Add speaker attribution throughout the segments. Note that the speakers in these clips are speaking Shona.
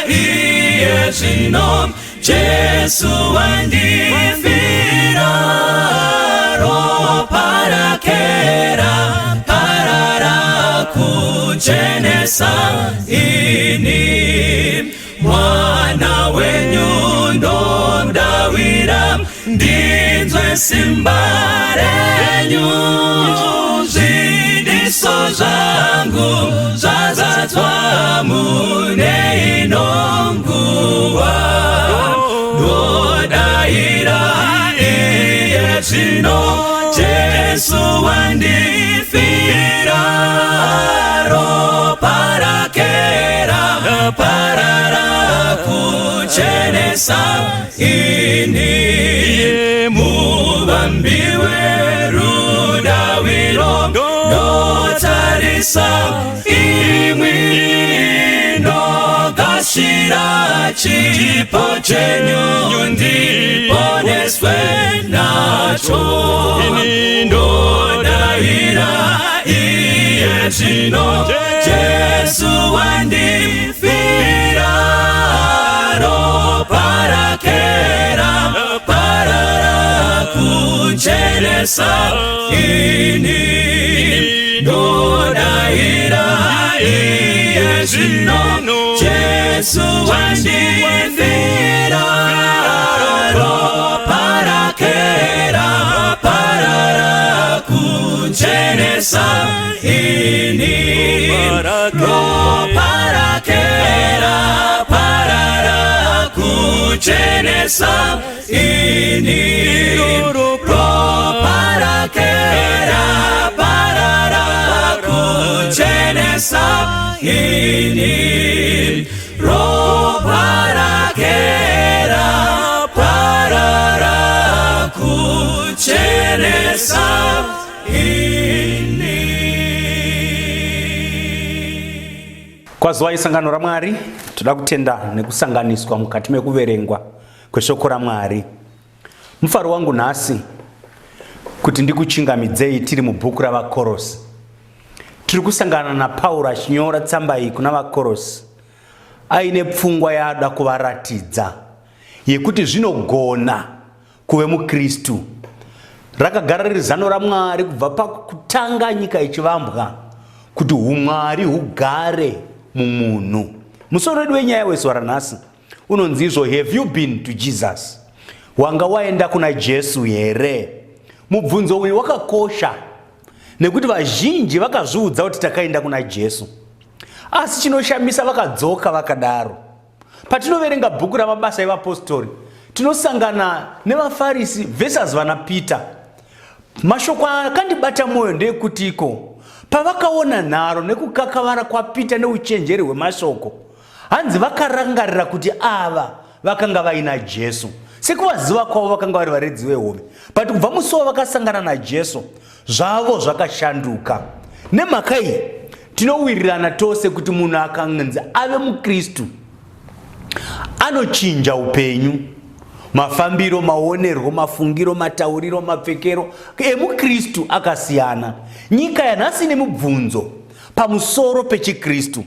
Speaker 1: iye zvino Jesu wandifira ropa rake raparara kuchenesa ini mwana wenyu ndomdawira ndinzwe simba renyu zvidiso zvangu zvazadzwa mune inonguva ndodaira iye zvino Jesu wandifira ropa rake raparara kuchenesa ini muvambiwe rudawiro notarisa imwi nogashira chipo chenyu ndiponeswe nacho ndodaira iye zvino Jesu wandifira ropa rake raparara kuchenesa ini ndodaira iye zvino Jesu wandifira ropa rake raparara kuchenesa ini ropa rake raparara kuchenesa ini ropa rake raparara kuchenesa ini ropa rake raparara kuchenesa ini.
Speaker 2: Kwazuwa isangano raMwari toda kutenda nekusanganiswa mukati mekuverengwa kweshoko raMwari. Mufaro wangu nhasi kuti ndikuchingamidzei tiri mubhuku ravaKorosi. Tiri kusangana naPauro achinyora tsamba iyi kuna vaKorosi aine pfungwa yaada kuvaratidza yekuti zvinogona kuve muKristu. Rakagara riri zano raMwari kubva pakutanga nyika ichivambwa kuti umwari hugare mumunhu. Musoro wedu wenyaya wezuva ranhasi unonzi izvo, have you been to Jesus? Wanga waenda kuna Jesu here? Mubvunzo uyu wakakosha nekuti vazhinji vakazviudza kuti takaenda kuna Jesu, asi chinoshamisa vakadzoka vakadaro. Patinoverenga bhuku ramabasa evapostori tinosangana nevafarisi versus vana Peter. Mashoko akandibata mwoyo ndekutiko pavakaona nharo nekukakavara kwaPeter neuchenjeri hwemashoko, hanzi vakarangarira kuti ava vakanga vaina Jesu. Sekuvaziva kwavo vakanga vari varedzi vehove, but kubva musuwo vakasangana naJesu zvavo zvakashanduka. Nemhaka iyi tinowirirana tose kuti munhu akanzi ave muKristu anochinja upenyu, mafambiro, maonerwo, mafungiro, matauriro, mapfekero emuKristu akasiyana. Nyika yanhasi nemubvunzo pamusoro pechiKristu,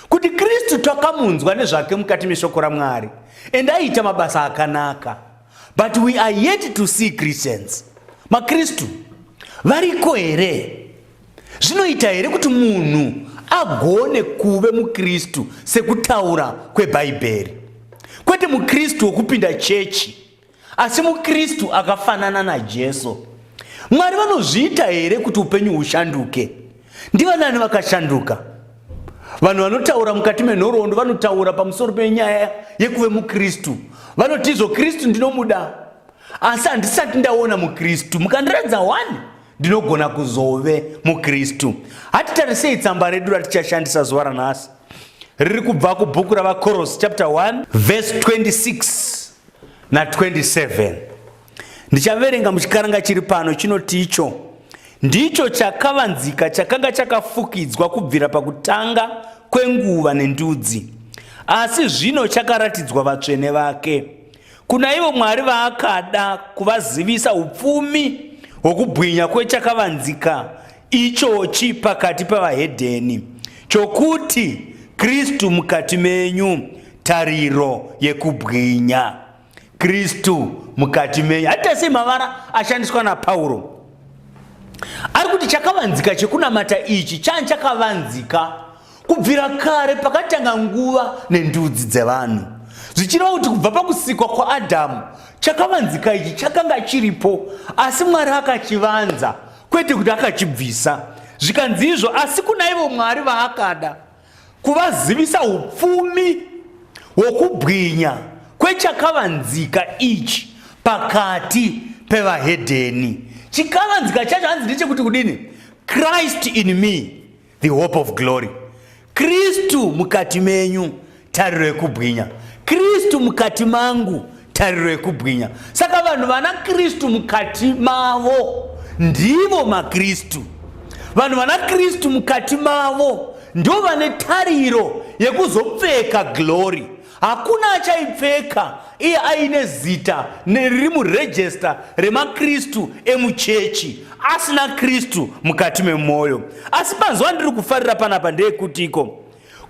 Speaker 2: kuti Kristu takamunzwa nezvake mukati meshoko raMwari and aita mabasa akanaka, but we are yet to see Christians. MaKristu variko here? Zvinoita here kuti munhu agone kuve muKristu sekutaura kweBhaibheri? Kwete muKristu wokupinda chechi, asi muKristu akafanana naJesu. Mwari vanozviita here kuti upenyu hushanduke? Ndivanani vakashanduka? Vanhu vanotaura mukati menhoroondo vanotaura pamusoro penyaya yekuve muKristu. Vanoti izvo Kristu ndinomuda, asi handisati ndaona muKristu. Mukandiradza wani ndinogona kuzove muKristu. Hatitarisei tsamba redu ratichashandisa zuva ranhasi. Riri kubva kubhuku ravaKorosi chapter 1 verse 26 na 27. Ndichaverenga muchikaranga chiri pano chinoti icho ndicho chakavanzika chakanga chakafukidzwa kubvira pakutanga kwenguva nendudzi, asi zvino chakaratidzwa vatsvene vake. Kuna ivo Mwari vaakada kuvazivisa upfumi hwokubwinya kwechakavanzika ichochi pakati pavahedheni, chokuti Kristu mukati menyu tariro yekubwinya. Kristu mukati menyu. Hata se mavara ashandiswa na Paulo. Ari kuti chakavanzika chekunamata ichi chakavanzika kubvira kare pakatanga nguva nendudzi dzevanhu. Zvichireva kuti kubva pakusikwa kwaAdhamu chakavanzika ichi chakanga chiripo, asi Mwari akachivanza, kwete kuti akachibvisa. Zvikanzi izvo, asi kuna ivo Mwari vaakada kuvazivisa upfumi hwokubwinya kwechakavanzika ichi pakati pevahedheni. Chikavanzika chacho hanzi ndechekuti kudini? Christ in me, the hope of glory. Kristu mukati menyu tariro yekubwinya. Kristu mukati mangu tariro yekubwinya. Saka vanhu vana Kristu mukati mavo ndivo maKristu. Vanhu vana Kristu mukati mavo ndo vane tariro yekuzopfeka glory. Hakuna achaipfeka iye aine zita riri muregister remakristu emuchechi asina Kristu mukati memwoyo. Asi panzwa ndiri kufarira panapa ndeyekutiko,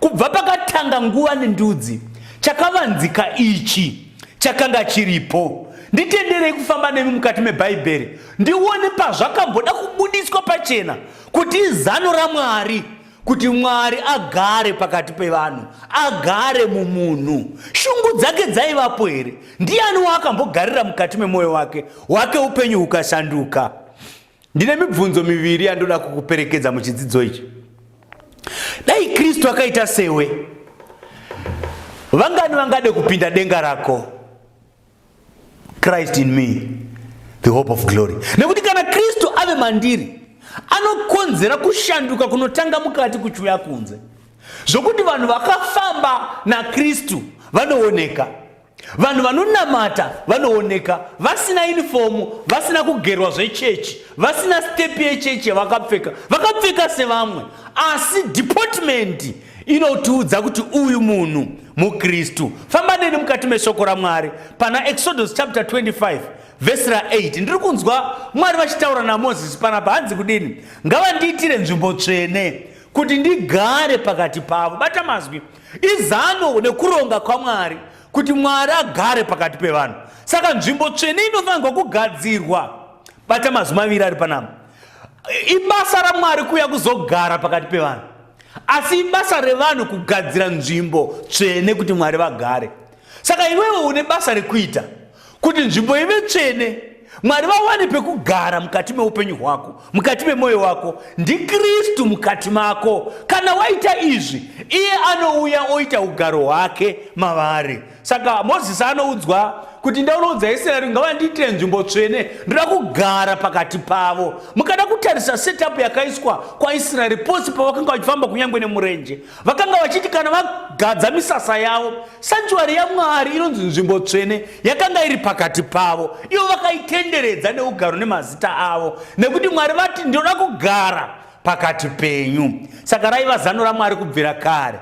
Speaker 2: kubva pakatanga nguva nendudzi chakavanzika ichi chakanga chiripo. Nditenderei kufamba nemi mukati mebhaibheri ndione pazvakamboda kubudiswa pachena kuti izano raMwari kuti Mwari agare pakati pevanhu, agare mumunhu. Shungu dzake dzaivapo here? Ndiani waakambogarira mukati memwoyo wake upenyu hukashanduka? Ndine mibvunzo miviri yandoda kukuperekedza muchidzidzo ichi. Dai Kristu akaita sewe, vangani vangade kupinda denga rako? Christ in me, the hope of glory. Nekuti kana Kristu ave mandiri, anokonzera kushanduka kunotanga mukati kuchuya kunze. Zvokuti vanhu vakafamba naKristu vanooneka, vanhu vanonamata vanooneka, vasina uniform, vasina kugerwa zvechechi, vasina step yechechi vakapfeka sevamwe, asi deportment inotiudza kuti uyu munhu muKristu. Famba neni mukati meshoko raMwari pana Exodus chapter 25 verse 8. Ndiri kunzwa Mwari vachitaura naMozisi panapa, hanzi kudini? Ngavandiitire nzvimbo tsvene kuti ndigare pakati pavo. Bata mazwi, izano nekuronga kwaMwari kuti Mwari agare pakati pevanhu. Saka nzvimbo tsvene inofanirwa kugadzirwa. Bata mazwi maviri ari panapa. Ibasa raMwari kuya kuzogara pakati pevanhu, asi ibasa revanhu kugadzira nzvimbo tsvene kuti Mwari vagare. Saka iwewe une basa rekuita kuti nzvimbo ive tsvene, Mwari vawane pekugara mukati meupenyu hwako, mukati memwoyo wako. NdiKristu mukati mako. Kana waita izvi, iye anouya oita ugaro hwake mavari. Saka Mozisi anoudzwa kuti ndaunoudza Israeri ngavandiitire nzvimbo tsvene, ndoda kugara pakati pavo. Mukada kutarisa setup yakaiswa kwaIsraeri pose pavakanga vachifamba kunyangwe nemurenje, vakanga vachiti kana vagadza misasa yavo, sanctuary yaMwari inonzi nzvimbo tsvene yakanga iri pakati pavo. Ivo vakaitenderedza neugaro nemazita avo, nekuti Mwari vati ndoda kugara pakati penyu. Saka raiva zano raMwari kubvira kare.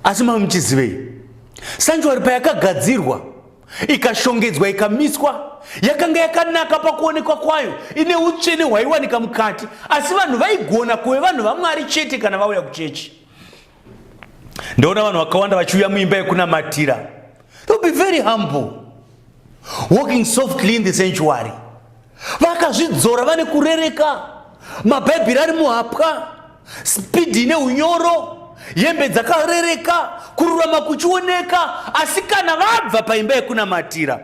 Speaker 2: Asi mamuchizivei, sanctuary payakagadzirwa ikashongedzwa ikamiswa, yakanga yakanaka pakuonekwa kwayo, ine utsvene hwaiwanika mukati, asi vanhu vaigona kuve vanhu vaMwari chete kana vauya kuchechi. Ndaona vanhu vakawanda vachiuya muimba yekunamatira. They'll be very humble, walking softly in the sanctuary. Vakazvidzora vane kurereka, mabhaibheri ari muhapwa, spidi neunyoro, hembe dzakarereka, kururama kuchioneka. Asi kana vabva paimba yekunamatira,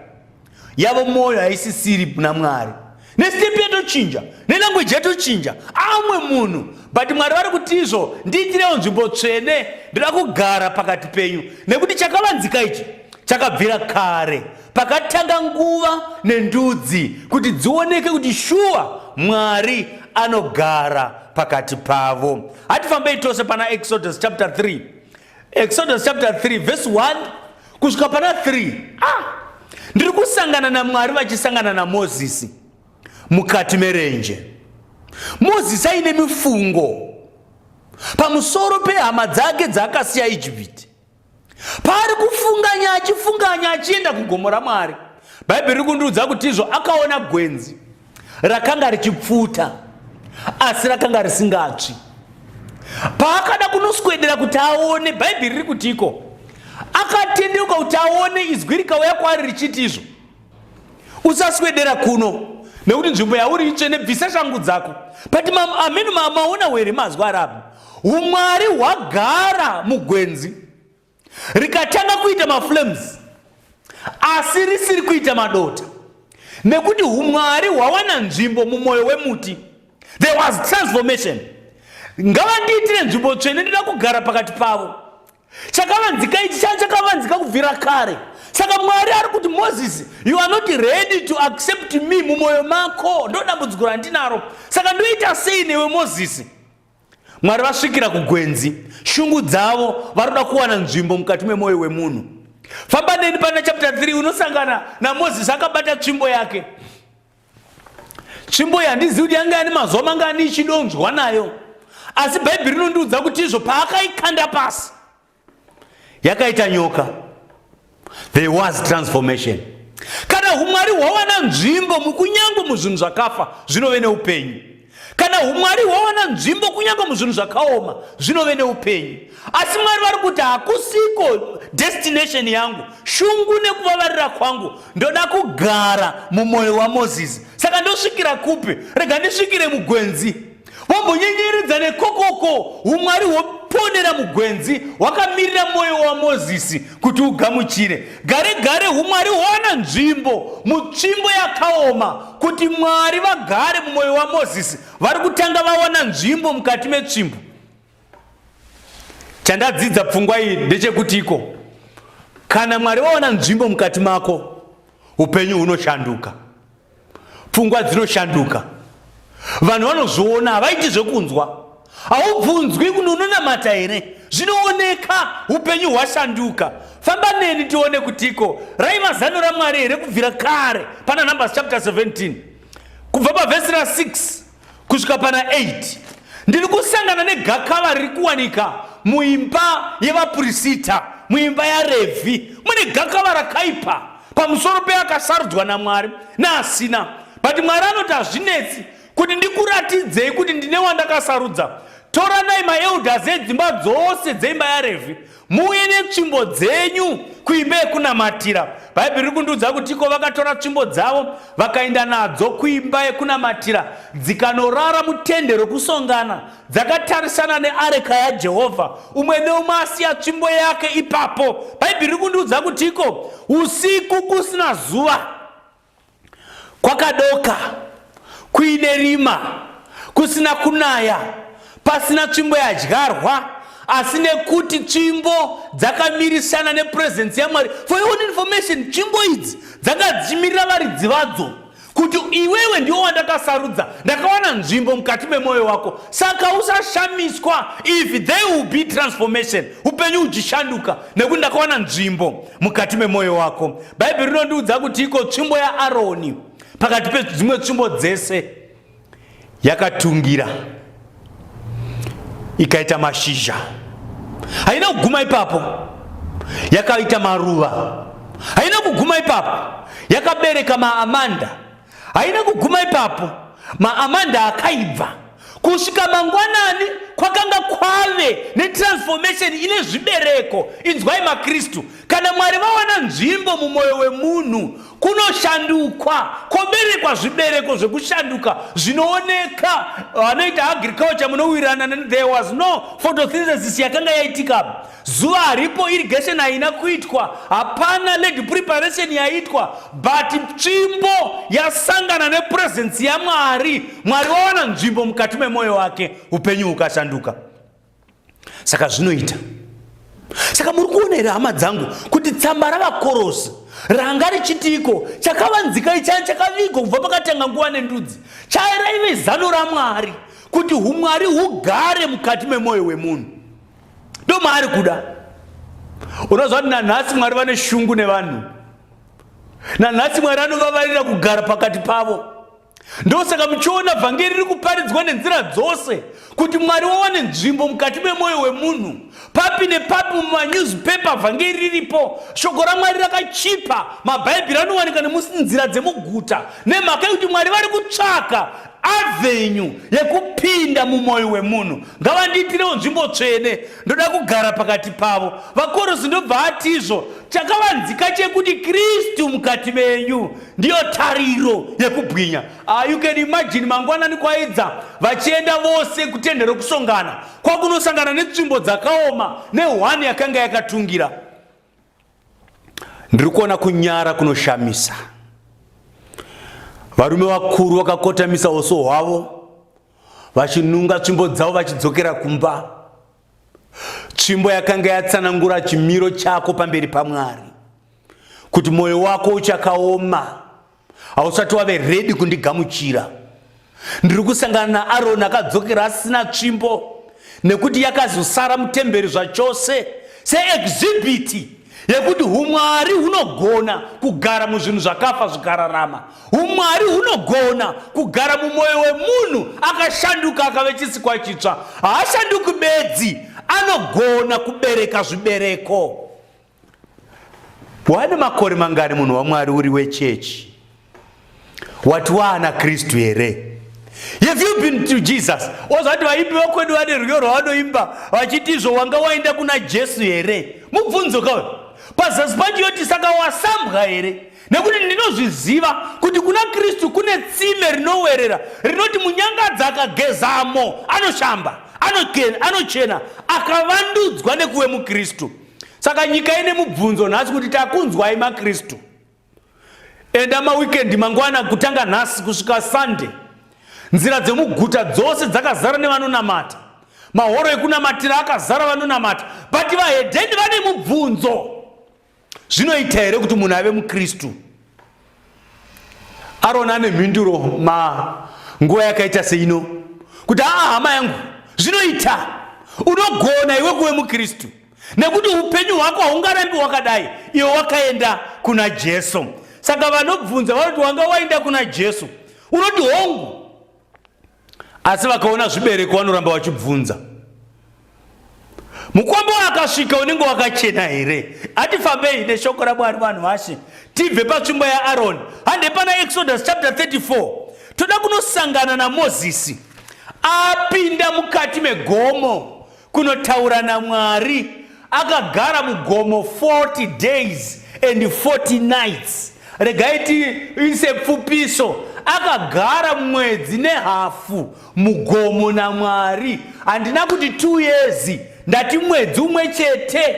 Speaker 2: yavo mwoyo haisisiri naMwari, nestep yatochinja, nelanguage yatochinja, amwe munhu. But Mwari vari kuti izvo, ndiitirewo nzvimbo tsvene, ndoda kugara pakati penyu. Nekuti chakavanzika ichi chakabvira kare, pakatanga nguva nendudzi kuti dzioneke kuti shuwa Mwari anogara pakati pavo. Hatifambei tose pana Exodus chapter 3. Exodus chapter 3 verse 1 kusvika pana 3. Ndiri kusangana naMwari vachisangana naMozisi mukati merenje. Mozisi aine mifungo pamusoro pehama dzake dzaakasiya Ijipiti. Paari achifunganya achienda kugomo raMwari, Bhaibheri riri kundiudza kuti izvo akaona gwenzi rakanga richipfuta asi rakanga risingatsvi. paakada kunoswedera kuti aone, bhaibheri riri kutiko akatendeuka kuti aone izwi rikauya kwaari richiti izvo, usaswedera kuno nekuti nzvimbo yauri itsvene, bvisa shangu dzako. But ameni maona were mazwi arabu, umwari hwagara mugwenzi rikatanga kuita maflames asi risiri kuita madota, nekuti umwari hwawana nzvimbo mumwoyo wemuti. There was transformation. Ngavandiitire nzvimbo tsvene, ndida kugara pakati pavo. Chakavanzika ichi chakavanzika kubvira kare. Saka Mwari ari kuti Moses, you are not ready to accept me mumwoyo mako, ndo dambudziko randinaro. Saka ndoita sei newe Moses? Mwari vasvikira kugwenzi, shungu dzavo varoda kuwana nzvimbo mukati memwoyo wemunhu. Famba neni pana chapter 3 unosangana na Moses akabata tsvimbo yake. Tsvimbo yandizivi kuti yanga ane mazuva mangani ichidonzwa nayo. Asi bhaibheri rinondiudza kuti izvo paakaikanda pasi yakaita nyoka. There was transformation. Kana umwari hwawana nzvimbo kunyange muzvinhu zvakafa zvinove neupenyu. Kana umwari hwawana nzvimbo kunyange muzvinhu zvakaoma zvinove neupenyu. Asi Mwari vari kuti hakusiko destination yangu, shungu nekuvavarira kwangu, ndoda kugara mumwoyo waMozisi. Saka ndosvikira kupi? Rega ndisvikire mugwenzi. Wambonyenyeredza nekokoko umwari hwoponera mugwenzi wakamirira mwoyo waMozisi kuti ugamuchire. Gare gare umwari hwawana nzvimbo mutsvimbo yakaoma kuti Mwari vagare mumwoyo waMozisi. Vari kutanga vawana nzvimbo mukati metsvimbo. Chandadzidza pfungwa iyi ndechekutiko, kana Mwari vawana nzvimbo mukati mako, upenyu hunoshanduka, pfungwa dzinoshanduka. Vanhu vanozviona, havaiti zvekunzwa, haubvunzwi kuti unonamata here, zvinooneka, upenyu hwashanduka. Famba neni tione kutiko raiva zano raMwari here kubvira kare. Pana Numbers chapter 17 kubva pavhesi ra6 kusvika pana 8 ndiri kusangana negakava riri kuwanika muimba yevaprista, muimba yaRevhi. Mune gakava rakaipa pamusoro peakasarudzwa naMwari naasina. But Mwari anoti hazvinetsi kuti ndikuratidzei kuti ndine wandakasarudza. Toranai maelders edzimba dzose dzeimba yaRevhi, muuye netsvimbo dzenyu kuimba yekunamatira. Bhaibheri riri kundiudza kutiko vakatora tsvimbo dzavo vakaenda nadzo kuimba yekunamatira, dzikanorara mutende rokusongana dzakatarisana neareka yaJehovha, umwe neumwe asiya tsvimbo yake ipapo. Bhaibheri riri kundiudza kutiko usiku kusina zuva, kwakadoka, kuine rima, kusina kunaya, pasina tsvimbo yadyarwa, asi nekuti tsvimbo dzakamirisana nepresence yaMwari. For your own information, tsvimbo idzi dzakadzimirira varidzi vadzo kuti iwewe ndiwo wandakasarudza, ndakawana nzvimbo mukati memwoyo wako. Saka usashamiswa if there will be transformation, upenyu uchishanduka nekuti ndakawana nzvimbo mukati memwoyo wako. Bhaibheri rinondiudza kuti iko tsvimbo yaAroni pakati pedzimwe tsvimbo dzese yakatungira ikaita mashizha. Haina kuguma ipapo, yakaita maruva. Haina kuguma ipapo, yakabereka maamanda. Haina kuguma ipapo, maamanda akaibva. Kusvika mangwanani kwakanga kwave netransformation ine zvibereko. Inzwai maKristu, kana Mwari vawana nzvimbo mumwoyo wemunhu kunoshandukwa, koberekwa zvibereko zvekushanduka zvinooneka. Vanoita agriculture munowirirana, there was no photosynthesis yakanga yaitika, zuva haripo, irrigation haina kuitwa, hapana lead preparation yaitwa, but tsvimbo yasangana nepresence yaMwari. Mwari wawana nzvimbo mukati memwoyo wake, upenyu hukashanduka. Saka zvinoita, saka muri kuona here hama dzangu kuti tsamba ravaKorosi ranga richitiko chakavanzika ichani chakavigwa kubva pakatanga nguva nendudzi, chairaive zano raMwari kuti umwari hugare mukati memwoyo wemunhu. Ndo maari kuda. Unozva kuti nanhasi Mwari vane shungu nevanhu, nanhasi Mwari anovavarira kugara pakati pavo. Ndosaka muchiona vhangeri riri kuparidzwa nenzira dzose kuti Mwari wawane nzvimbo mukati memwoyo wemunhu. Papi nepapi mumanewspaper vhangeri riripo, shoko raMwari rakachipa, mabhaibheri anowanika nemunzira dzemuguta, nemhaka yekuti Mwari vari kutsvaka avenue yekupinda mumwoyo wemunhu. Ngavanditirewo nzvimbo tsvene, ndoda kugara pakati pavo. Vakorosi ndobva ati izvo, chakavanzika chekuti Kristu mukati menyu ndiyo tariro yekubwinya. You can imagine mangwanani kwaidza vachienda vose kutende rokusongana, kwakunosangana netsvimbo dzakaoma nehwani yakanga yakatungira. Ndiri kuona kunyara kunoshamisa. Varume vakuru vakakotamisa uso hwavo, vachinunga tsvimbo dzavo vachidzokera kumba. Tsvimbo yakanga yatsanangura chimiro chako pamberi paMwari, kuti mwoyo wako uchakaoma, hausati wave ready kundigamuchira. Ndiri kusangana naAroni akadzokera asina tsvimbo, nekuti yakazosara mutemberi zvachose seexhibit yekuti umwari hunogona kugara muzvinhu zvakafa zvikararama. Umwari hunogona kugara mumwoyo wemunhu akashanduka akave chisikwa chitsva. Haashanduki bedzi, anogona kubereka zvibereko. Wane makore mangani munhu waMwari uri wechechi? Wati waana Kristu here? Have you been to Jesus? Ozvati vaimbi vokwedu vane rwiyo rwavanoimba vachiti izvo wanga waenda kuna Jesu here? Mubvunzo kawe. Pazasi pacho yoti saka wasambwa here? Nekuti ndinozviziva kuti kuna Kristu kune tsime rinowerera rinoti munyangadza akagezamo anoshamba, anochena, akavandudzwa nekuve muKristu. Saka nyika ine mubvunzo nhasi kuti takunzwai maKristu. Enda maweekend mangwana kutanga nhasi kusvika Sunday, nzira dzemuguta dzose dzakazara nevanonamata, mahoro ekunamatira akazara vanonamata, but vahedheni vane mubvunzo. Zvinoita here kuti munhu ave muKristu? Aroni ane mhinduro nguva yakaita seino kuti hama yangu, zvinoita, unogona iwe kuve muKristu, nekuti upenyu hwako haungarambi wakadai iwe wakaenda kuna Jesu. Saka vanobvunza vanoti wanga waenda kuna Jesu, unoti hongu, asi vakaona zvibereko vanoramba vachibvunza. Mukwambo akasvika unenge wakachena here? Hatifambei neshoko raMwari vanhu vashe, tibve patsvimbo yaAroni. Hande pana Exodus chapter 34 toda kunosangana naMozisi apinda mukati megomo kunotaura naMwari. Akagara mugomo 40 days and 40 nights. Regaiti ise pfupiso, akagara mwedzi nehafu mugomo naMwari. Handina kuti 2 years, ndati mwedzi umwe chete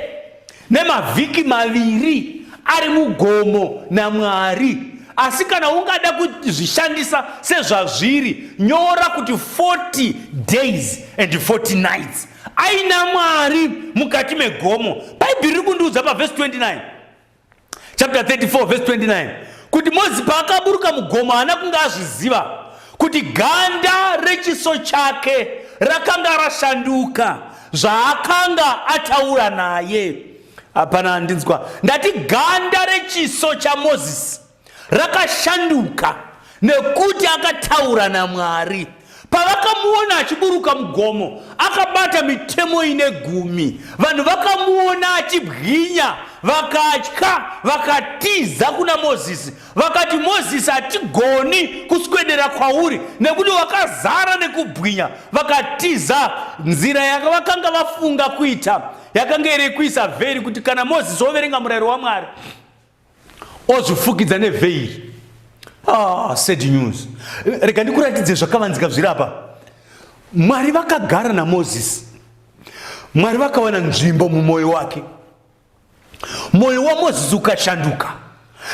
Speaker 2: nemavhiki maviri ari mugomo naMwari. Asi kana ungada kuzvishandisa sezvazviri, nyora kuti 40 days and 40 nights aina Mwari mukati megomo. Bhaibheri riri kundiudza paverse 29, chapter 34 verse 29, kuti Mozisi paakaburuka mugomo haana kunge azviziva kuti ganda rechiso chake rakanga rashanduka zvaakanga ataura naye. Hapana, handinzwa, ndati ganda rechiso chaMozisi rakashanduka nekuti akataura naMwari. Pavakamuona achiburuka mugomo akabata mitemo ine 10, vanhu vakamuona achibwinya, vakatya, vakatiza kuna Mozisi, vakati Mozisi hatigoni kuswedera kwauri nekuti wakazara nekubwinya. Vakatiza. Nzira yakavakanga vafunga kuita yakanga iri kuisa vheri, kuti kana Mozisi overenga murayiro waMwari ozvifukidza nevheri. Sad news. Rega ndikuratidze zvakavanzika zviri apa. Mwari vakagara naMozisi, Mwari vakawana nzvimbo mumwoyo wake. Mwoyo waMozisi ukashanduka,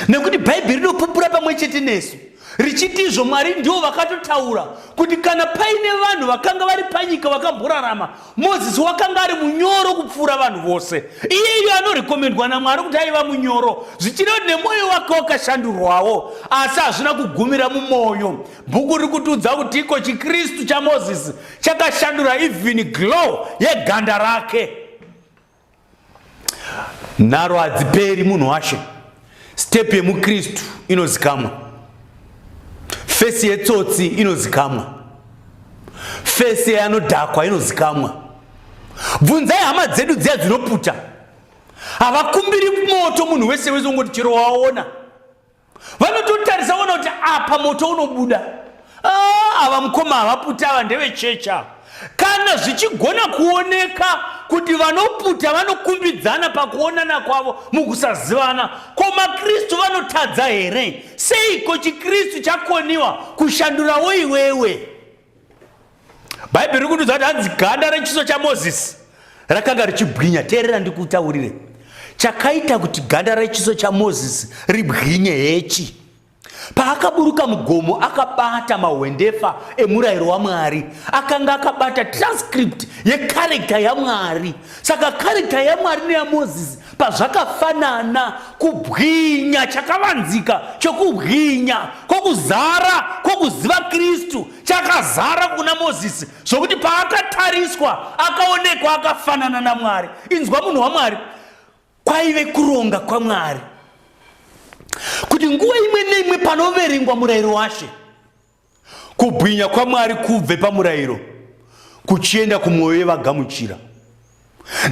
Speaker 2: nekuti Bhaibheri rinopupura pamwe chete nesu richiti izvo Mwari ndivo vakatotaura kuti kana paine vanhu vakanga vari panyika vakamborarama, Mozisi wakanga ari munyoro kupfuura vanhu vose. Iyeyo anorekomendwa naMwari kuti aiva munyoro, zvichireva nemwoyo wake wakashandurwawo, asi hazvina kugumira mumwoyo. Bhuku riri kutiudza kuti iko chiKristu chaMozisi chakashandura even glow yeganda rake. Nharo hadziperi munhu washe. Step yemuKristu inozikamwa, fesi yetsotsi inozikamwa, fesi yanodhakwa inozikamwa. Bvunzai hama dzedu dziya dzinoputa, havakumbiri moto munhu wese wese ungoti chero waona. Vanototarisa ona kuti apa moto unobuda, ava mukoma havaputa ava ndevechecha. Kana zvichigona kuoneka kuti vanoputa vanokumbidzana pakuonana kwavo mukusazivana, ko maKristu vanotadza here? Seiko chiKristu chakoniwa kushandurawo iwewe? Bhaibheri riri kutiudza kuti hanzi ganda rechiso chaMozisi rakanga richibwinya. Teerera ndikutaurire chakaita kuti ganda rechiso chaMozisi ribwinye hechi. Paakaburuka mugomo akabata mahwendefa emurayiro waMwari, akanga akabata transcript yekarekta yaMwari. Saka karekta yaMwari neyaMozisi pazvakafanana, kubwinya chakavanzika chokubwinya kwokuzara kwokuziva Kristu chakazara kuna Mozisi, zvokuti paakatariswa akaonekwa akafanana naMwari. Inzwa munhu waMwari, kwaive kuronga kwaMwari kuti nguva imwe neimwe panoverengwa murayiro washe, kubwinya kwaMwari kubve pamurayiro kuchienda kumwoyo yevagamuchira.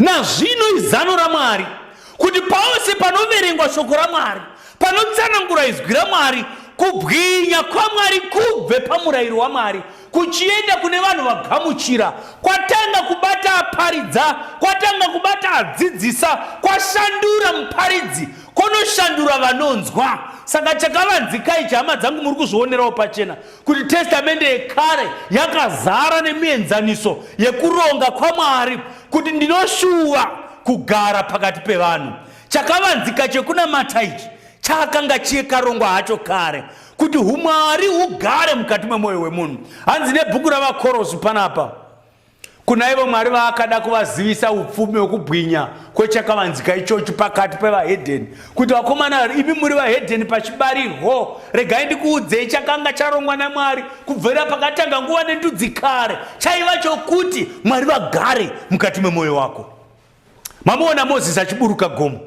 Speaker 2: Nazvino izano raMwari kuti pause panoverengwa shoko raMwari, panotsanangura izwi raMwari, kubwinya kwaMwari kubve pamurayiro waMwari kuchienda kune vanhu vagamuchira, kwatanga kubata aparidza, kwatanga kubata adzidzisa, kwashandura muparidzi, konoshandura vanonzwa. Saka chakavanzika ichi, hama dzangu, muri kuzvionerawo pachena kuti testamende yekare yakazara nemienzaniso yekuronga kwaMwari, kuti ndinoshuva kugara pakati pevanhu. Chakavanzika chekunamata ichi chakanga chikarongwa hacho kare kuti umwari hugare mukati memwoyo wemunhu. Hanzi nebhuku ravaKorosi panapa, kuna ivo Mwari vaakada kuvazivisa upfumi hwekubwinya kwechakavanzika ichochi pakati pevahedheni, kuti vakomana, imi muri vahedheni pachibarirwo, regai ndikuudzei chakanga charongwa naMwari kubvira pakatanga nguva nendudzi kare, chaiva chokuti Mwari vagare mukati memwoyo wako. Mamuona Mozisi achiburuka gomo.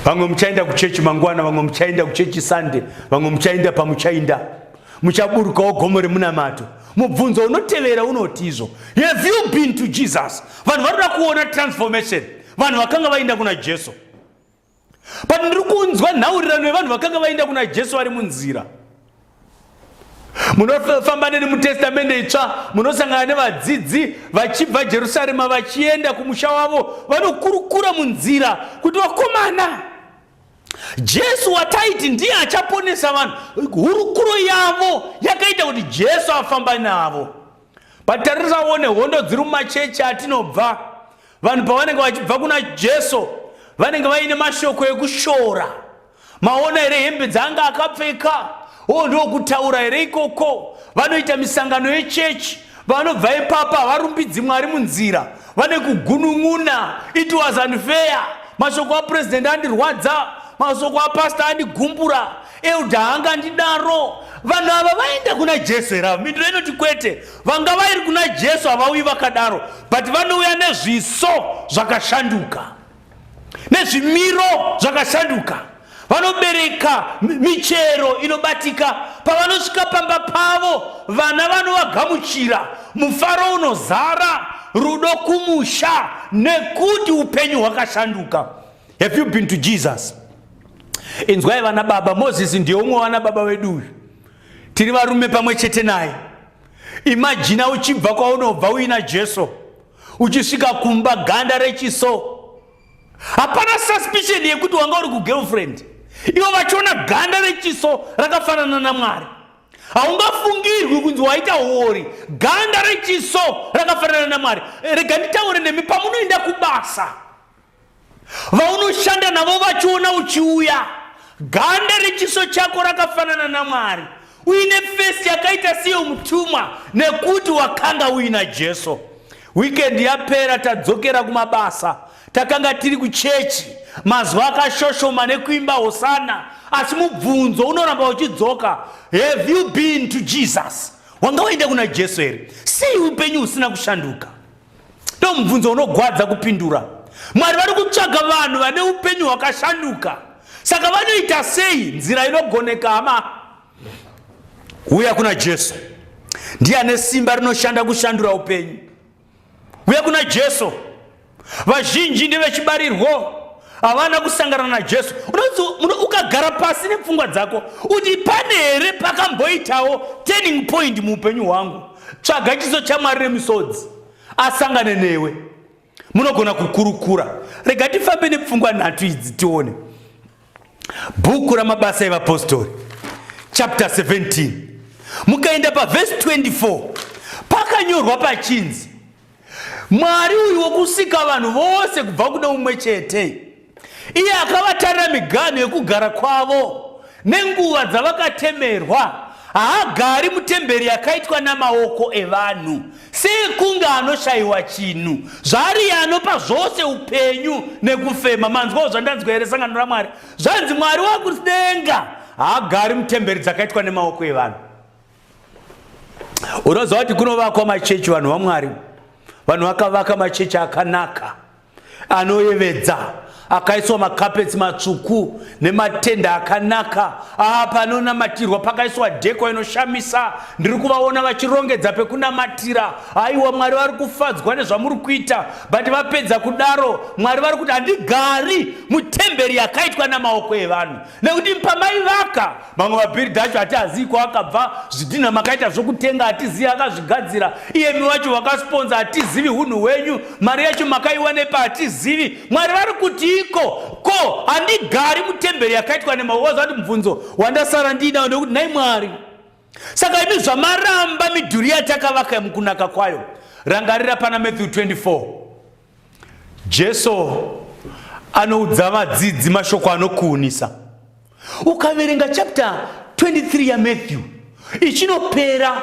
Speaker 2: Vamwe muchaenda kuchechi mangwana, vamwe muchaenda kuchechi Sunday, vamwe muchaenda pamuchainda, muchaburukawo gomo remunamato. Mubvunzo unotevera unotizvo, have you been to Jesus? Vanhu varikuda kuona transformation, vanhu vakanga vaenda kuna Jesu. But ndiri kunzwa nhaurirano yevanhu vakanga vaenda kuna Jesu vari munzira. Munofamba neni mutestamende itsva, munosangana nevadzidzi vachibva Jerusarema vachienda kumusha wavo, vanokurukura munzira kuti vakomana, Jesu wataiti ndiye achaponesa vanhu. Hurukuro yavo yakaita kuti Jesu afamba navo. Batarisawo nehondo dziri mumachechi atinobva, vanhu pavanenge vachibva kuna Jesu vanenge vaine mashoko ekushora. Maona here hembe dzanga akapfeka, ndokutaura here ikoko. Vanoita misangano yechechi, vanobva ipapa havarumbidzi Mwari munzira, vane kugunun'una, it was unfair, mashoko apresident andirwadza, mashoko apasta andigumbura, elda hanga ndidaro. Vanhu ava vaenda kuna Jesu here? Mindiro inoti kwete, vanga vairi kuna Jesu havauyi vakadaro, but vanouya nezviso zvakashanduka, nezvimiro zvakashanduka. Vanobereka michero inobatika. Pavanosvika pamba pavo, vana vanovagamuchira, mufaro unozara, rudo kumusha, nekuti upenyu hwakashanduka. Have you been to Jesus? Inzwai vana baba, Mozisi ndiye umwe vana baba vedu uyu, tiri varume pamwe chete naye. Imagina uchibva kwaunobva uina Jesu, uchisvika kumba ganda rechiso, hapana suspicion yekuti wanga uri kugirlfriend. Ivo vachiona ganda rechiso rakafanana naMwari, haungafungirwi kunzi waita hori. Ganda rechiso rakafanana naMwari. Rega nditaure nemi, pamunoenda kubasa, vaunoshanda navo vachiona uchiuya, ganda rechiso chako rakafanana naMwari, uine fesi yakaita seyo mutumwa, nekuti wakanga uina Jesu. Weekend yapera, tadzokera kumabasa, takanga tiri kuchechi, mazuva akashoshoma nekuimba hosana, asi mubvunzo unoramba uchidzoka, have you been to Jesus? Wanga waenda kuna Jesu here? Sei upenyu husina kushanduka? Ndo mubvunzo unogwadza kupindura. Mwari vari kutsvaga vanhu vane upenyu hwakashanduka. Saka vanoita sei? Nzira inogoneka hama, uya kuna Jesu. Ndiye ane simba rinoshanda kushandura upenyu. Uya kuna Jesu. Vazhinji ndevechibarirwo havana kusangana naJesu. Ukagara pasi nepfungwa dzako uti pane here pakamboitawo turning point muupenyu hwangu, tsvaga chiso chaMwari remisodzi asangane newe, munogona kukurukura. Rega tifambe nepfungwa nhatu idzi tione. Bhuku ramabasa evapostori chapter 17 mukaenda paverse 24 pakanyorwa pachinzi, Mwari uyu wokusika vanhu vose kubva kuno umwe chete, iye akavatarira miganhu yekugara kwavo nenguva dzavakatemerwa, haagari mutemberi yakaitwa namaoko evanhu, sekunge anoshayiwa chinhu, zvari anopa zvose upenyu nekufema. Manzwawo zvandanzwa here sangano raMwari? Zvanzi Mwari wakudenga haagari mutemberi dzakaitwa nemaoko evanhu. Unoziva kuti kunovakwa machechi, vanhu vaMwari, vanhu vakavaka machechi akanaka anoyevedza, akaiswa makapetsi matsvuku nematenda akanaka, panonamatirwa pakaiswa dheko inoshamisa. Ndiri kuvaona vachirongedza pekunamatira. Aiwa, Mwari vari kufadzwa nezvamuri kuita. But vapedza kudaro, Mwari vari kuti handigari mutemberi yakaitwa namaoko evanhu, nekuti pamaivaka mamwe mabhiridha acho hatizivi kwakabva, zvidhina makaita zvokutenga hatizivi akazvigadzira, iyemi wacho wakasponza hatizivi, unhu hwenyu mari yacho makaiwanepa hatizivi. Mwari vari kuti ko handigari mutemberi yakaitwa nemaoko. Zvati mubvunzo wandasara ndinawo nekuti nai Mwari. Saka imi zvamaramba midhuri yatakavaka mukunaka kwayo. Rangarira pana Matthew 24. Jesu anoudza vadzidzi mashoko anokuunisa. Ukaverenga chapter 23 ya Matthew ichinopera,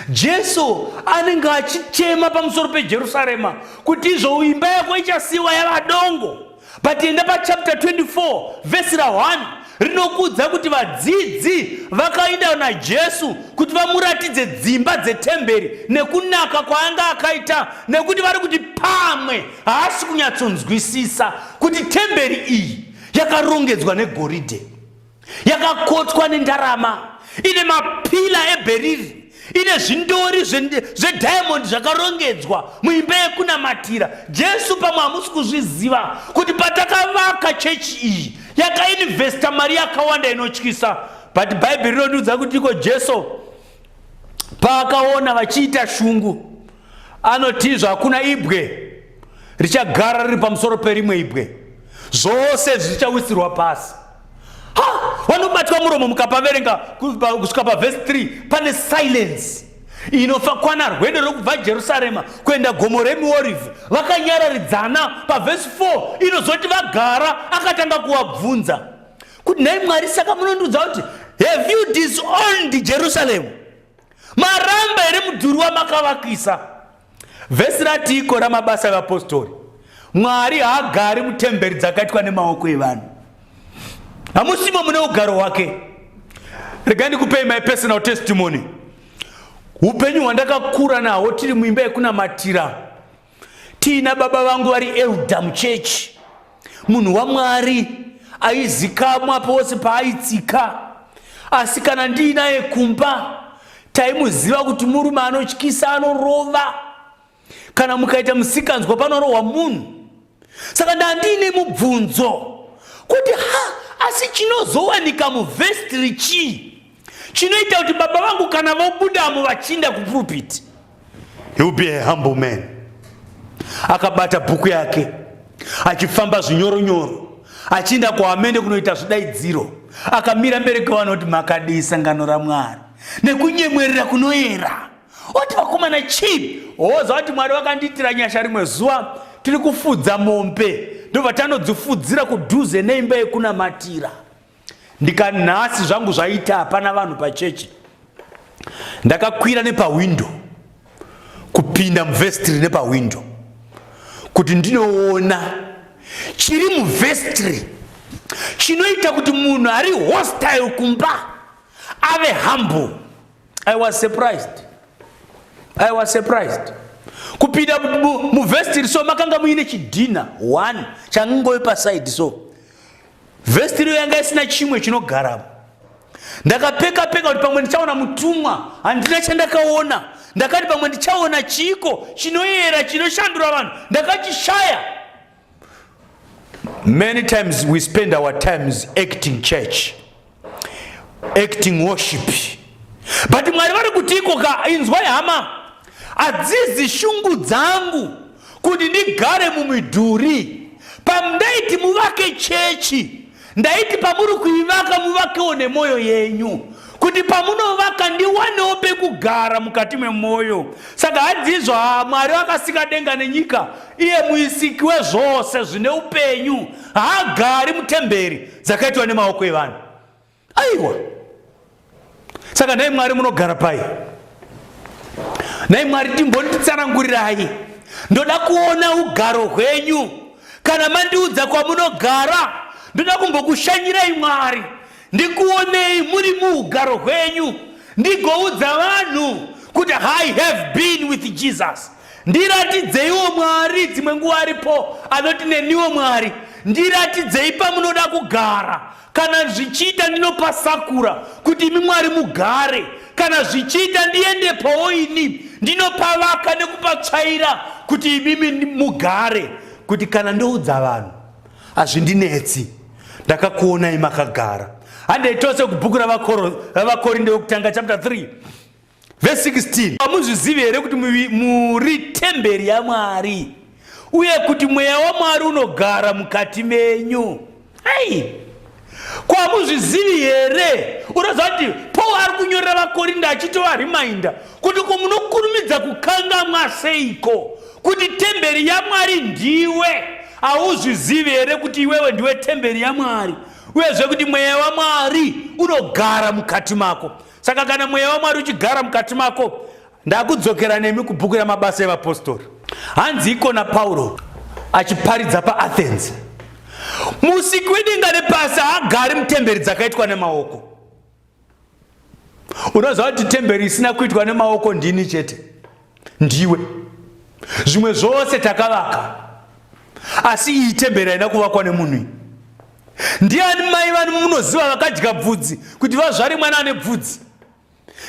Speaker 2: Jesu anenge achichema pamusoro peJerusarema kuti izvo imba yako ichasiyiwa yavadongo. But enda pa chapter 24 verse 1 rinokudza kuti vadzidzi vakaenda naJesu kuti vamuratidze dzimba dzetemberi nekunaka kwaanga akaita, nekuti vari kuti pamwe haasi kunyatsonzwisisa kuti temberi iyi yakarongedzwa negoridhe, yakakotwa nendarama, ine mapila eberiri, ine zvindori zvedhaimondi zvakarongedzwa muimba yekunamatira. Jesu pamwe hamusi kuzviziva kuti patakavaka chechi iyi yakainvesta mari yakawanda inotyisa. But Bhaibheri rinodiudza kuti iko Jesu paakaona vachiita shungu, anotizva hakuna ibwe richagara riri pamusoro perimwe ibwe, zvose zvichawisirwa pasi. Vanobatwa muromo mukapaverenga kusvika paverse 3 pane silence inofakwana rwendo rokubva Jerusarema kuenda gomo reMiorivhi. Vakanyararidzana paverse 4 inozoti vagara akatanga kuvabvunza kuti nai Mwari, saka munondudza kuti have you disowned Jerusalem? Maramba here mudhuri wamakavakisa? Vhesi rati iko ramabasa evapostori, Mwari haagari mutemberi dzakaitwa nemaoko evanhu, hamusimo mune ugaro hwake. Regai ndikupei my personal testimony. Upenyu hwandakakura nahwo tiri muimba yekunamatira, tiina baba vangu vari elder muchechi, munhu waMwari aizikamwa pose paaitsika. Asi kana ndiinaye kumba taimuziva kuti murume anotyisa, anorova. Kana mukaita musikanzwa panorohwa munhu. Saka ndandiine mubvunzo kuti asi chinozowanika muvhesitiri chii chinoita kuti baba vangu kana vobudamo vachinda kupulpiti? He will be a humble man. Akabata bhuku yake achifamba zvinyoronyoro achinda kuhamende kunoita zvidaidziro, akamira mberi kwevanhu kuti makadii sangano raMwari, nekunyemwerera kunoyera. Oti vakomana chii? Oza kuti Mwari vakandiitira nyasha rimwe zuva tiri kufudza mombe, ndobva tanodzifudzira kudhuze neimba yekunamatira. Ndikanhasi zvangu zvaita hapana vanhu pachechi, ndakakwira nepawindo kupinda muvhesitiri nepawindo kuti ndinoona chiri muvhesitiri chinoita kuti munhu ari hostile kumba ave humble. I was surprised. Kupinda muvhesitiri so makanga muine chidhina 1 changangove pasaidi so vhesitiri yanga isina chimwe chinogaramo. Ndakapeka kuti pamwe ndichaona mutumwa, handina chandakaona. Ndakati pamwe ndichaona chiko chinoyera chinoshandura vanhu, ndakachishaya. Many times we spend our times acting church, acting worship. But mwari vari kutiko ka inzwa hama, adzizi shungu dzangu kuti ndigare mumidhuri. Pamdaiti muvake chechi, ndaiti pamuri kuivaka muvakewo nemoyo yenyu, kuti pamunovaka ndiwanewo pekugara mukati memoyo. Saka hadzizva mwari vakasika denga nenyika, iye muisiki wezvose zvine upenyu, haagari mutemberi dzakaitwa nemaoko evanhu. Aiwa, saka nhai mwari munogara pai? Nhai mwari timbonditsanangurirai, ndoda kuona ugaro hwenyu. Kana mandiudza kwamunogara, ndoda kumbokushanyirai mwari, ndikuonei muri muugaro hwenyu, ndigoudza vanhu kuti I have been with Jesus. Ndiratidzeiwo mwari dzimwe nguva aripo anoti neniwo mwari, ndiratidzei pamunoda kugara. Kana zvichiita ndinopasakura kuti imi mwari mugare, kana zvichiita ndiendepowo ini ndinopavaka nekupatsvaira kuti imi mugare. Kuti kana ndoudza vanhu hazvindinetsi, ndakakuonai makagara. Handaitose kubhuku ravakorinde wekutanga chapter 3 verse 16. Hamuzvizivi here kuti muri temberi yaMwari, uye kuti mweya waMwari unogara mukati menyu? Hai, kwamuzvizivi here? Unoziva kuti Paul ari kunyorera vakorinde achitovarimainder kuti munokurumidza kukangamwa seiko kuti temberi yaMwari ndiwe. Hauzvizivi here kuti iwewe ndiwe temberi yaMwari, uyezve kuti mweya waMwari unogara mukati mako? Saka kana mweya waMwari uchigara mukati mako, ndakudzokera nemi kubhuku ramabasa evapostori. Hanzi ikona Pauro achiparidza paAthens, musiki wedenga nepasi haagari mutemberi dzakaitwa nemaoko. Unoziva kuti temberi isina kuitwa nemaoko ndini chete? Ndiwe. Zvimwe zvose takavaka, asi iyi temberi haina kuvakwa nemunhu. Ndiani mai vanu munoziva vakadya bvudzi kuti vazvare mwana ane bvudzi?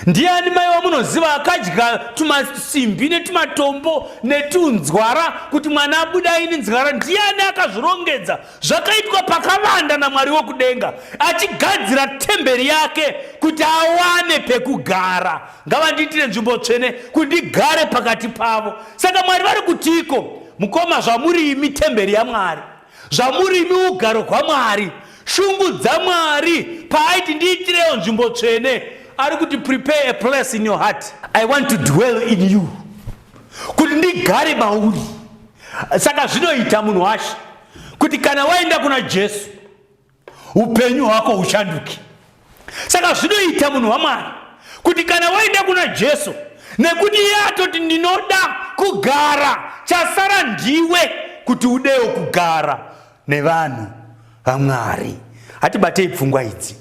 Speaker 2: Ndiani mai vamunoziva vakadya tumasimbi netumatombo netunzwara kuti mwana abuda aine nzwara? Ndiani akazvirongedza zvakaitwa pakavanda naMwari wokudenga, achigadzira temberi yake kuti awane pekugara? Ngavandiitire nzvimbo tsvene kuti ndigare pakati pavo. Saka Mwari vari kutiko, mukoma, zvamuri imi temberi yaMwari, zvamuri imi ugaro hwaMwari, shungu dzaMwari. Paaiti ndiitirewo nzvimbo tsvene, ari kuti prepare a place in your heart. I want to dwell in you, kuti ndigare mauri. Saka zvinoita munhu washe kuti kana waenda kuna Jesu upenyu hwako hushanduke. Saka zvinoita munhu waMwari kuti kana waenda kuna Jesu, nekuti iye atoti ndinoda kugara, chasara ndiwe kuti udewo kugara nevanhu vaMwari. Hatibatei pfungwa idzi.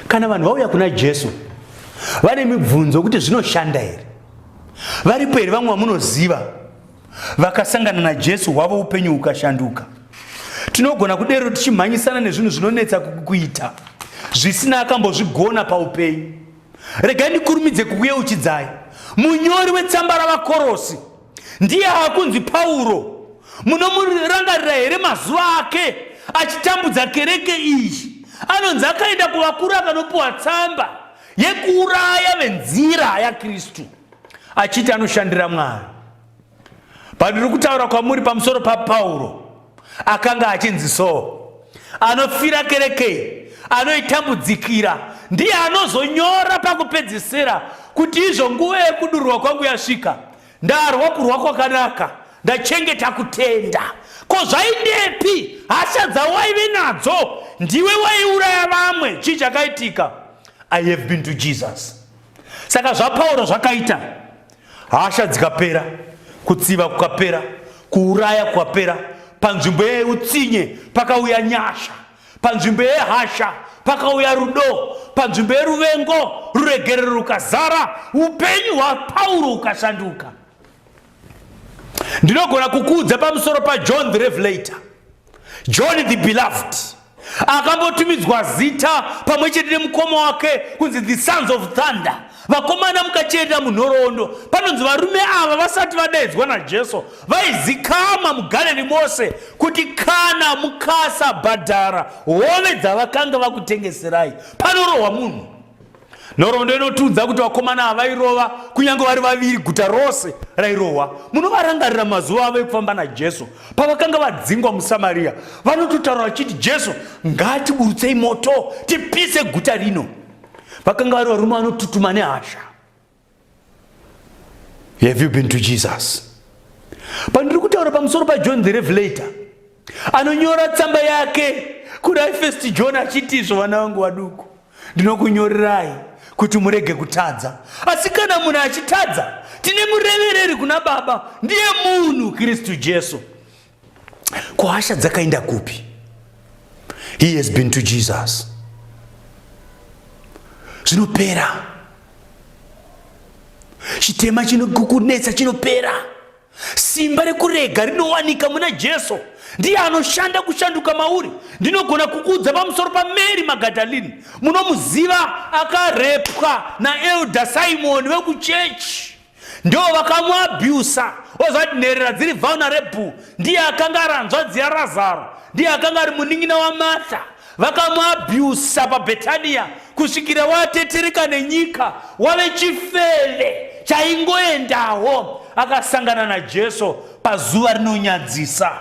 Speaker 2: Kana vanhu vauya kuna Jesu vane mibvunzo kuti zvinoshanda here? Varipo here vamwe vamunoziva vakasangana naJesu hwavo upenyu hukashanduka? Tinogona kudero tichimhanyisana nezvinhu zvinonetsa kuita, zvisina akambozvigona paupenyu. Regai ndikurumidze kukuyeuchidzai. Munyori wetsamba ravaKorosi ndiye hakunzi Pauro. Munomurangarira here mazuva ake achitambudza kereke iyi? Anonzi akaenda kuvakuru akanopiwa tsamba yekuuraya venzira yaKristu, achiti anoshandira Mwari. Pandiri kutaura kwamuri pamusoro paPauro, akanga achinzi so, anofira kereke, anoitambudzikira, ndiye anozonyora pakupedzisira kuti izvo nguva yekudururwa kwangu yasvika, ndarwa kurwa kwakanaka, ndachengeta kutenda. Ko zvaindepi hasha dzawaive nadzo? Ndiwe waiuraya vamwe, chii chakaitika? I have been to Jesus. Saka zvaPauro zvakaita, hasha dzikapera, kutsiva kukapera, kuuraya kukapera. Panzvimbo yeutsinye pakauya nyasha, panzvimbo yehasha pakauya rudo, panzvimbo yeruvengo ruregerero rukazara, upenyu hwaPauro hukashanduka. Ndinogona kukuudza pamusoro paJohn the Revelator, John the Beloved. akambotumidzwa zita pamwe chete nemukoma wake kunzi the Sons of Thunder, vakomana mukacheta munhoroondo. Panonzi varume ava vasati vadaidzwa naJesu vaizikama muGarari mose kuti kana mukasa bhadhara hove dzavakanga vakutengeserai panorohwa munhu. Nhoroondo inotiudza kuti vakomana ava vairova kunyange vari vaviri, guta rose rairohwa. Munovarangarira mazuva avo ekufamba naJesu pavakanga vadzingwa muSamaria. Vanototaura vachiti, Jesu, ngatiburutsei moto tipise guta rino. Vakanga vari varume vanotutuma nehasha. Have you been to Jesus? Pandiri kutaura pamusoro paJohn the Revelator, anonyora tsamba yake kudai First John achiti, izvo vana vangu vaduku, ndinokunyorerai kuti murege kutadza. Asi kana munhu achitadza, tine murevereri kuna Baba, ndiye munhu Kristu Jesu. Ko hasha dzakaenda kupi? He has been to Jesus. Zvinopera. Chitema chinokukunetsa chinopera. Simba rekurega rinowanika muna Jesu. Ndiye anoshanda kushanduka mauri. Ndinogona kukuudza pamusoro paMary Magdalene. Munomuziva akarepwa naElder Simon wekuchechi. Ndo vakamuabhusa. Wazati nherera dziri vulnerable. Ndiye akanga aranzvadzi yaRazaro. Ndiye akanga ari muning'ina waMartha. Vakamuabhusa paBhetania kusvikira watetereka nenyika, wave chifeve chaingoendawo. Akasangana naJesu pazuva rinonyadzisa.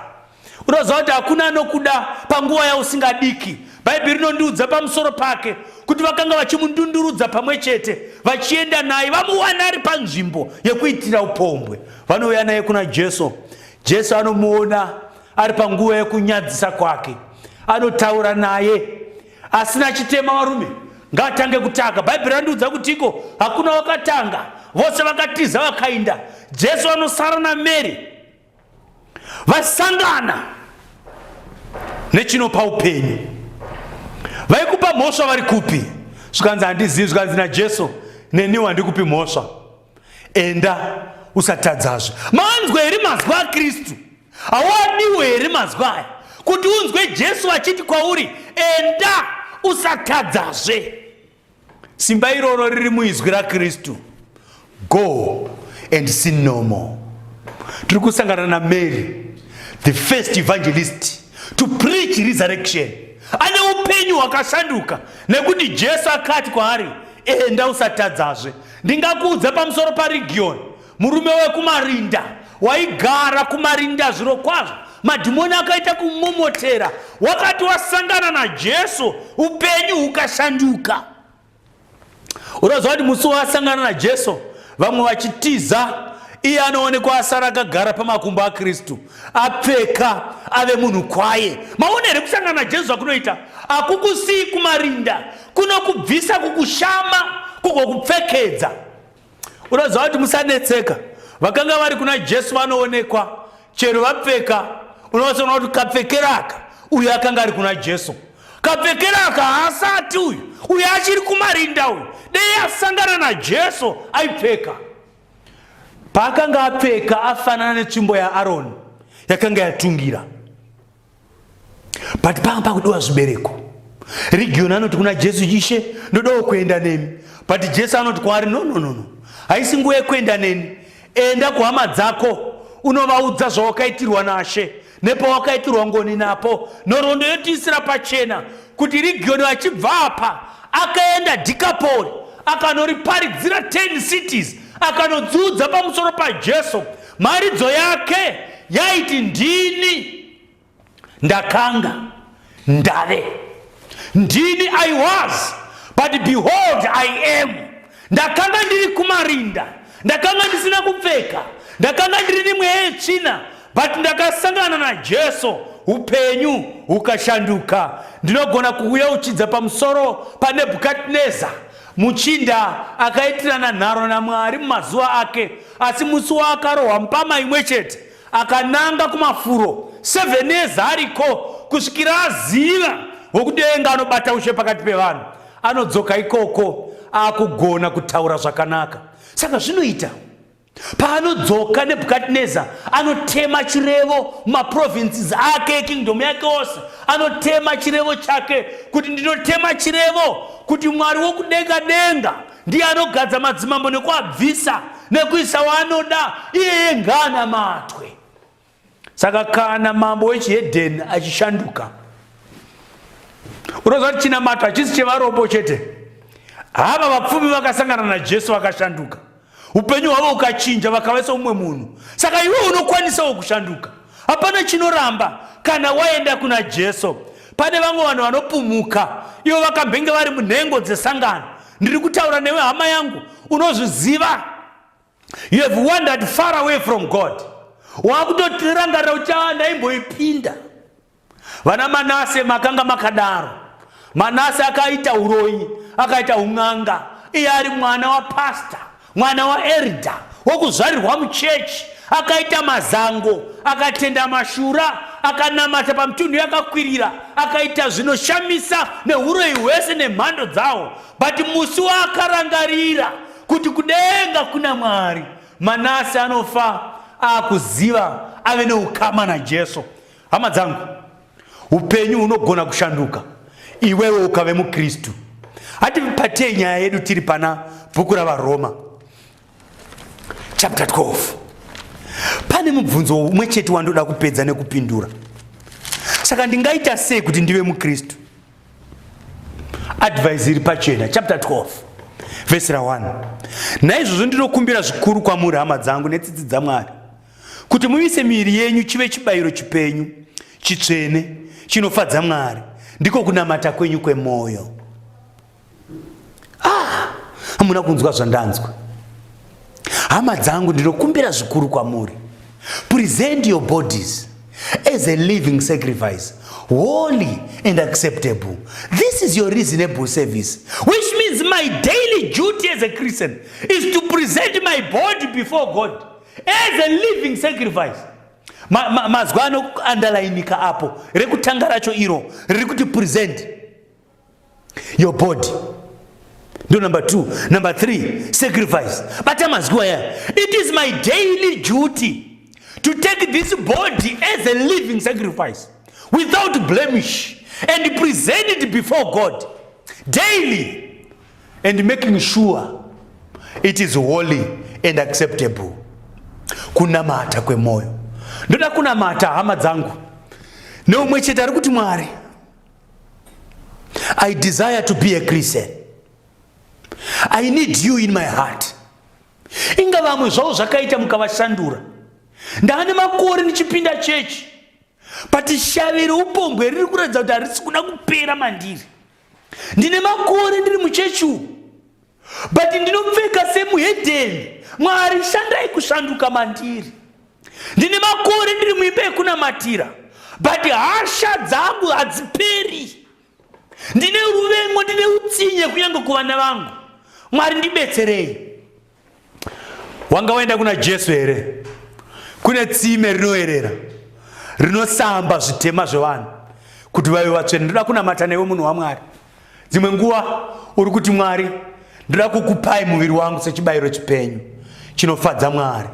Speaker 2: Unoziva kuti hakuna anokuda panguva yausingadiki. Bhaibheri rinondiudza pamusoro pake kuti vakanga vachimundundurudza pamwe chete, vachienda naye, vamuwana ari panzvimbo yekuitira upombwe. Vanouya naye kuna Jesu. Jesu anomuona ari panguva yekunyadzisa kwake, anotaura naye. Asina chitema varume, ngaatange kutanga. Bhaibheri randiudza kutiko hakuna wakatanga, vose vakatiza vakainda. Jesu anosara naMary, vasangana nechinopa upenyu. Vaikupa mhosva vari kupi? Zvikanzi handizivi. Zvikanzi naJesu, neniwo handikupi mhosva, enda usatadzazve. Manzwe here mazwi aKristu? Hawadiwe here mazwi aya kuti unzwe Jesu achiti kwauri, enda usatadzazve? Simba iroro riri muizwi raKristu. Go and sin no more. Tiri kusangana naMary, the first evangelist to preach resurrection. Ane upenyu hwakashanduka nekuti Jesu akati kwaari, enda usatadzazve. Ndingakuudza pamusoro paRegioni, murume wekumarinda waigara kumarinda zviro kwazvo. Madhimoni akaita kumomotera. Wakati wasangana naJesu, upenyu hukashanduka. Unoziva kuti musi wasangana naJesu, vamwe vachitiza, iye anoonekwa asara akagara pamakumbo aKristu, apfeka, ave munhu kwaye. Maonere kusangana naJesu akunoita? Hakukusii kumarinda, kunokubvisa kukushama, kugokupfekedza. Unoziva kuti musanetseka. Vakanga vari kuna Jesu vanoonekwa, chero vapfeka, unoziva kuti kapfekeraka uyu akanga ari kuna Jesu. Kapfekeraka haasati uyu achiri kumarinda uyu. Dei asangana naJesu aipfeka. Paakanga apfeka afanana netsvimbo yaAroni yakanga yatungira. But panga pakudiwa zvibereko. Regioni anoti kuna Jesu, Ishe, ndodawo kuenda nemi. But Jesu anoti kwaari, no. Haisi nguva yekuenda neni. Enda kuhama dzako unovaudza zvawakaitirwa naShe nepawakaitirwa ngoni napo. Nhoroondo yotiisira pachena kuti Regioni achibva apa akaenda Decapoli, akanoriparadzira 10 cities, akanodzudza pamusoro paJesu. Maridzo yake yaiti ndini ndakanga ndave. Ndini I was, but behold I am. Ndakanga ndiri kumarinda, ndakanga ndisina kupfeka, ndakanga ndiri nemweya yetsvina, but ndakasangana naJesu, upenyu hukashanduka. Ndinogona kuuya uchidza pamusoro paNebhukadhineza, muchinda akaitirana nharo naMwari mumazuva ake, asi musi waakarohwa mupama imwe chete akananga kumafuro 7 years ariko kusvikira aziva wokudenga anobata ushe pakati pevanhu, anodzoka ikoko akugona kutaura zvakanaka. Saka zvinoita Paanodzoka Nebukadnezar anotema chirevo maprovinces ake, kingdom yake ose, anotema chirevo chake kuti ndinotema chirevo kuti Mwari wokudenga denga ndiye anogadza madzimambo nekuabvisa nekuisa waanoda, iyeye ngana matwe. Saka kana mambo wechihedheni achishanduka, unoziva kuti chinamato hachisi chevaropo chete. Hava vapfumi vakasangana naJesu vakashanduka, upenyu hwavo ukachinja, vakavaisa umwe munhu. Saka iwe unokwanisawo kushanduka. Hapana chinoramba kana waenda kuna Jesu. Pane vamwe vanhu vanopumuka ivo vakambenge vari munhengo dzesangano. Ndiri kutaura newe hama yangu, unozviziva. You have wandered far away from God. Wakutotirangarira kuti ndaimboipinda. Vana Manase makanga makadaro. Manase akaita uroyi, akaita ung'anga. Iye ari mwana wa pastor, mwana wa elder, wokuzvarirwa muchechi. Akaita mazango, akatenda mashura, akanamata pamutunhu yakakwirira, akaita zvinoshamisa neuroyi hwese nemhando dzawo. But musi waakarangarira kuti kudenga kuna Mwari, Manase anofa akuziva ave neukama naJesu. Hama dzangu, upenyu hunogona kushanduka iwewe ukave muKristu. Hatipatei nyaya yedu tiri pana bhuku ravaroma chapter 12. Pane mubvunzo umwe chete wandoda kupedza nekupindura. Saka ndingaita sei kuti ndive muKristu? Advice iri pachena, chapter 12 verse 1. Naizvozvo ndinokumbira zvikuru kwamuri hama dzangu netsitsi dzaMwari, kuti muise miviri yenyu chive chibayiro chipenyu, chitsvene, chinofadza Mwari, ndiko kunamata kwenyu kwemwoyo. Hamuna kunzwa zvandanzwa. Hama dzangu, ndinokumbira zvikuru kwamuri, present your bodies as a living sacrifice, holy and acceptable. This is your reasonable service, which means my daily duty as a Christian is to present my body before God as a living sacrifice. Mazwa anounderlinika apo, rekutanga racho iro riri kuti present your body. Do number 2. Number 3, sacrifice. But amazwa ya, it is my daily duty to take this body as a living sacrifice without blemish and present it before God daily, and making sure it is holy and acceptable. Kunamata kwemoyo. Ndoda kunamata hama dzangu neumwe chete ari kuti Mwari, I desire to be a Christian. I need you in my heart. Inga vamwe zvavo zvakaita mukavashandura. Ndane makore nichipinda chechi, but shavi reupombwe riri kuratidza kuti harisi kuda kupera mandiri. Ndine makore ndiri muchechi umu, but ndinopfeka semuhedheni. Mwari, shandai kushanduka mandiri. Ndine makore ndiri muimba yekunamatira, but hasha dzangu hadziperi. Ndine ruvengo, ndine utsinye kunyange kuvana vangu. Mwari, ndibetserei. Wanga waenda kuna Jesu here? Kune tsime rinoerera, rinosamba zvitema zvevanhu kuti vave vatsvene. Ndoda kunamata newe munhu waMwari. Dzimwe nguva uri kuti Mwari, ndoda kukupai muviri wangu sechibayiro chipenyu chinofadza Mwari,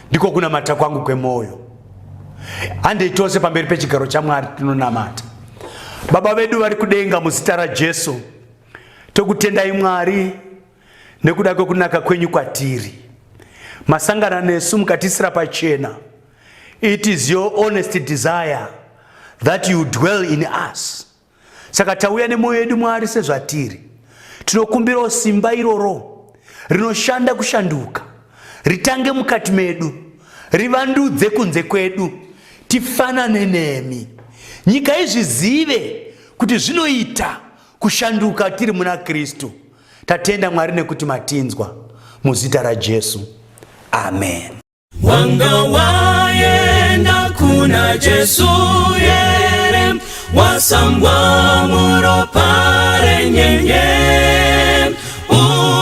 Speaker 2: ndiko kunamata kwangu kwemwoyo. Handei tose pamberi pechigaro chaMwari tinonamata. Baba vedu vari kudenga, muzita raJesu tokutendai Mwari nekuda kwekunaka kwenyu kwatiri. Masangana nesu mukatisira pachena. It is your honest desire that you dwell in us. Saka tauya nemwoyo yedu Mwari sezvatiri. Tinokumbira simba iroro rinoshanda kushanduka ritange mukati medu, rivandudze kunze kwedu, tifanane nemi. Nyika izvizive kuti zvinoita kushanduka tiri muna Kristu. Tatenda Mwari nekuti matinzwa, muzita raJesu. Amen.
Speaker 1: Wanga waenda kuna Jesu yere, wasambwa muropare nyenye,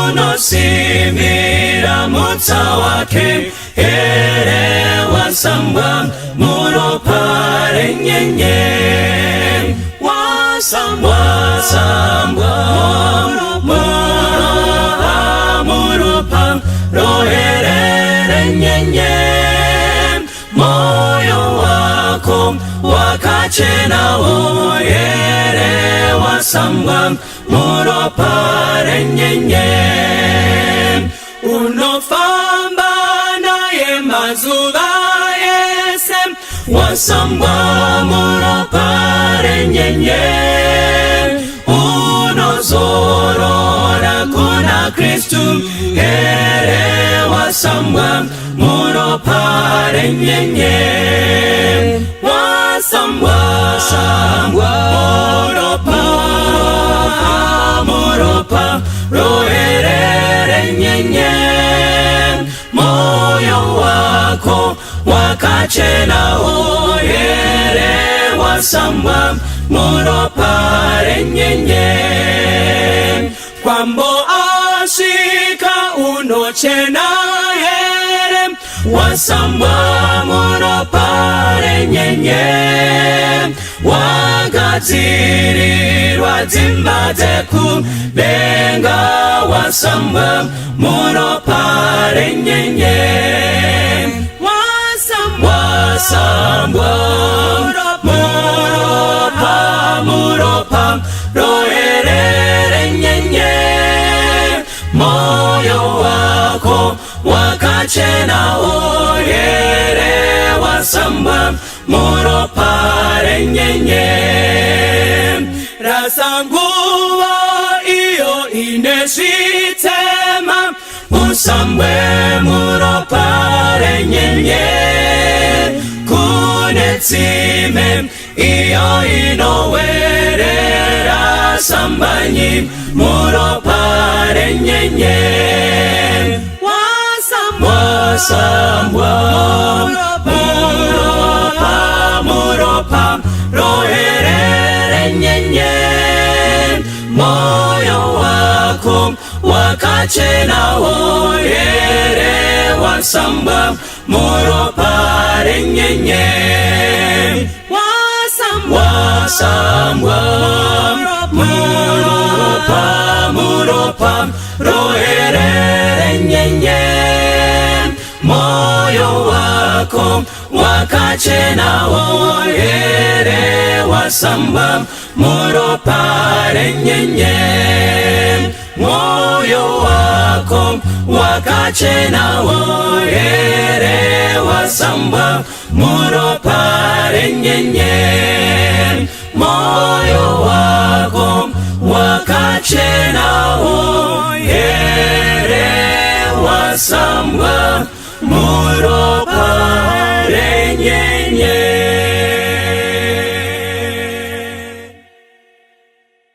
Speaker 1: unosimira mutsa wake ere, wasambwa muropare nyenye, wasambwa muropa rohere renyenye, moyo wako wakachena oyere wasambwa muropa renyenye. Unofamba naye mazuva yese wasambwa muropa renyenye, unozorora kuna Kristu here wasambwa muropa renyenye, wasambwa muropa rohere renyenye, moyo wako wakachena oyere wasambwa muropa renyenye. Kwambo ashika unochena here wasambwa muropa renyenye, wagadzirirwa dzimba dzekudenga wasambwa muropa renyenye, wasambwa muropa rohere renyenye, moyo wako wakachena oyere wasambwa muropa renyenye. Rasanguva iyo inesitema usambwe muropa renyenye, kunetsime iyo inowerera sambanyi muropa renyenye, wasambwa muropa rohere renyenye, moyo wako wakachena oyere wasambwa muropa renyenye, wasambwa muropa rohere renyenye, moyo wako wakachena oyere wasambwa muropa renyenye, moyo wako wakachena oyere wasambwa muropa renyenye, moyo wako wakachena oyere wasambwa muropa renyenye.